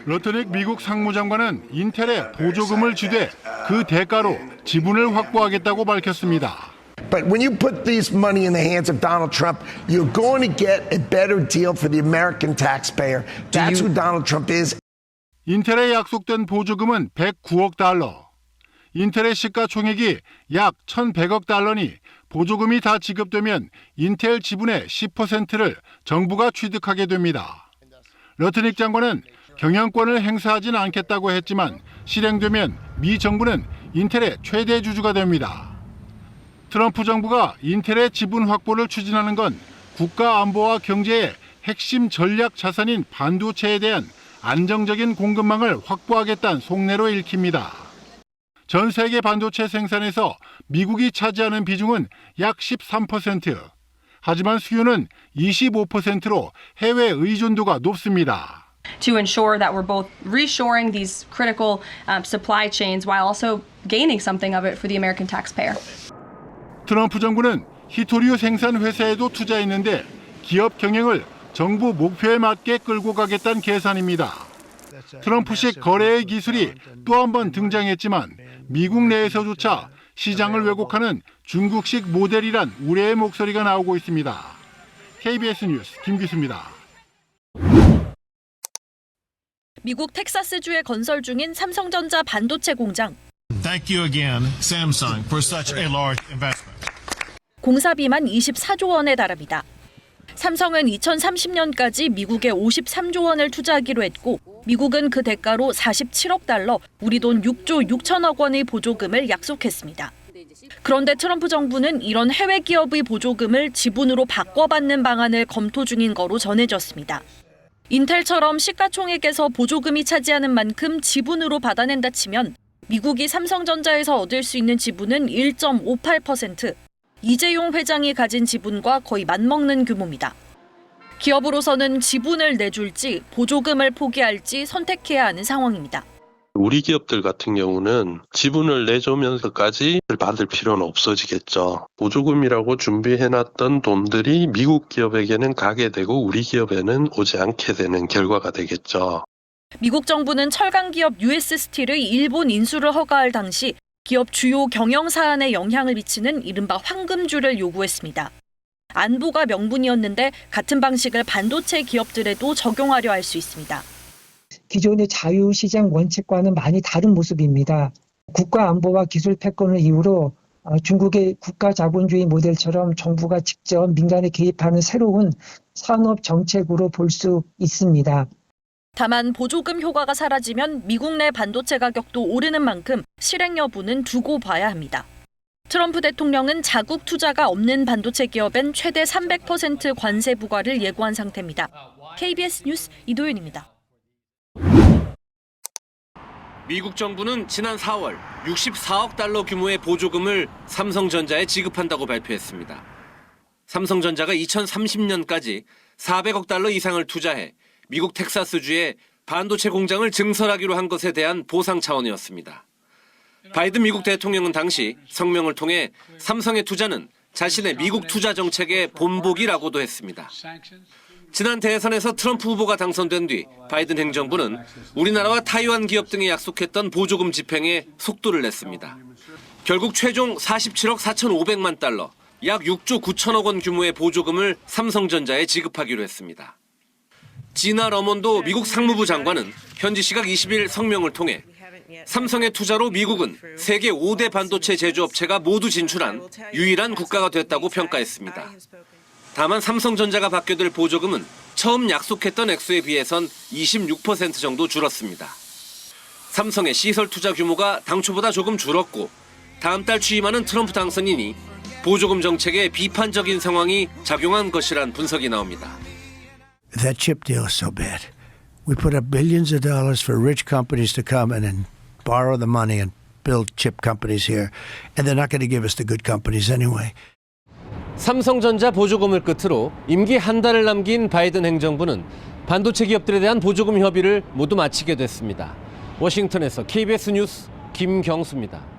러트닉 미국 상무장관은 인텔에 보조금을 주되 그 대가로 지분을 확보하겠다고 밝혔습니다. But when you put this money in the hands of Donald Trump, you're going to get a better deal for the American taxpayer. That's who Donald Trump is. 인텔에 약속된 보조금은 109억 달러. 인텔의 시가총액이 약 1,100억 달러니 보조금이 다 지급되면 인텔 지분의 10%를 정부가 취득하게 됩니다. 러트닉 장관은 경영권을 행사하진 않겠다고 했지만 실행되면 미 정부는 인텔의 최대 주주가 됩니다. 트럼프 정부가 인텔의 지분 확보를 추진하는 건 국가 안보와 경제의 핵심 전략 자산인 반도체에 대한 안정적인 공급망을 확보하겠다는 속내로 읽힙니다. 전 세계 반도체 생산에서 미국이 차지하는 비중은 약 13%. 하지만 수요는 25%로 해외 의존도가 높습니다. To ensure that we're both reshoring these critical supply chains while also gaining something of it for the American taxpayer. 트럼프 정부는 히토리우 생산 회사에도 투자했는데 기업 경영을 정부 목표에 맞게 끌고 가겠다는 계산입니다. 트럼프식 거래의 기술이 또 한 번 등장했지만 미국 내에서조차 시장을 왜곡하는 중국식 모델이란 우려의 목소리가 나오고 있습니다. KBS 뉴스 김규수입니다. 미국 텍사스주에 건설 중인 삼성전자 반도체 공장. Thank you again, Samsung, for such a large investment. 공사비만 24조 원에 달합니다. 삼성은 2030년까지 미국에 53조 원을 투자하기로 했고 미국은 그 대가로 47억 달러, 우리 돈 6조 6천억 원의 보조금을 약속했습니다. 그런데 트럼프 정부는 이런 해외 기업의 보조금을 지분으로 바꿔받는 방안을 검토 중인 거로 전해졌습니다. 인텔처럼 시가총액에서 보조금이 차지하는 만큼 지분으로 받아낸다 치면 미국이 삼성전자에서 얻을 수 있는 지분은 1.58%, 이재용 회장이 가진 지분과 거의 맞먹는 규모입니다. 기업으로서는 지분을 내줄지 보조금을 포기할지 선택해야 하는 상황입니다. 우리 기업들 같은 경우는 지분을 내주면서까지 받을 필요는 없어지겠죠. 보조금이라고 준비해놨던 돈들이 미국 기업에게는 가게 되고 우리 기업에는 오지 않게 되는 결과가 되겠죠. 미국 정부는 철강 기업 US 스틸의 일본 인수를 허가할 당시 기업 주요 경영 사안에 영향을 미치는 이른바 황금줄을 요구했습니다. 안보가 명분이었는데 같은 방식을 반도체 기업들에도 적용하려 할 수 있습니다. 기존의 자유시장 원칙과는 많이 다른 모습입니다. 국가 안보와 기술 패권을 이유로 중국의 국가 자본주의 모델처럼 정부가 직접 민간에 개입하는 새로운 산업 정책으로 볼 수 있습니다. 다만 보조금 효과가 사라지면 미국 내 반도체 가격도 오르는 만큼 실행 여부는 두고 봐야 합니다. 트럼프 대통령은 자국 투자가 없는 반도체 기업엔 최대 300% 관세 부과를 예고한 상태입니다. KBS 뉴스 이도윤입니다. 미국 정부는 지난 4월 64억 달러 규모의 보조금을 삼성전자에 지급한다고 발표했습니다. 삼성전자가 2030년까지 400억 달러 이상을 투자해 미국 텍사스주에 반도체 공장을 증설하기로 한 것에 대한 보상 차원이었습니다. 바이든 미국 대통령은 당시 성명을 통해 삼성의 투자는 자신의 미국 투자 정책의 본보기라고도 했습니다. 지난 대선에서 트럼프 후보가 당선된 뒤 바이든 행정부는 우리나라와 타이완 기업 등에 약속했던 보조금 집행에 속도를 냈습니다. 결국 최종 47억 4,500만 달러, 약 6조 9천억 원 규모의 보조금을 삼성전자에 지급하기로 했습니다. 지나 러몬도 미국 상무부 장관은 현지 시각 20일 성명을 통해 삼성의 투자로 미국은 세계 5대 반도체 제조업체가 모두 진출한 유일한 국가가 됐다고 평가했습니다. 다만 삼성전자가 받게 될 보조금은 처음 약속했던 액수에 비해선 26% 정도 줄었습니다. 삼성의 시설 투자 규모가 당초보다 조금 줄었고 다음 달 취임하는 트럼프 당선인이 보조금 정책에 비판적인 상황이 작용한 것이란 분석이 나옵니다. That chip deal is so bad. We put up billions of dollars for rich companies to come and borrow the money and build chip companies here, and they're not going to give us the good companies anyway. 삼성전자 보조금을 끝으로 임기 한 달을 남긴 바이든 행정부는 반도체 기업들에 대한 보조금 협의를 모두 마치게 됐습니다. 워싱턴에서 KBS 뉴스 김경수입니다.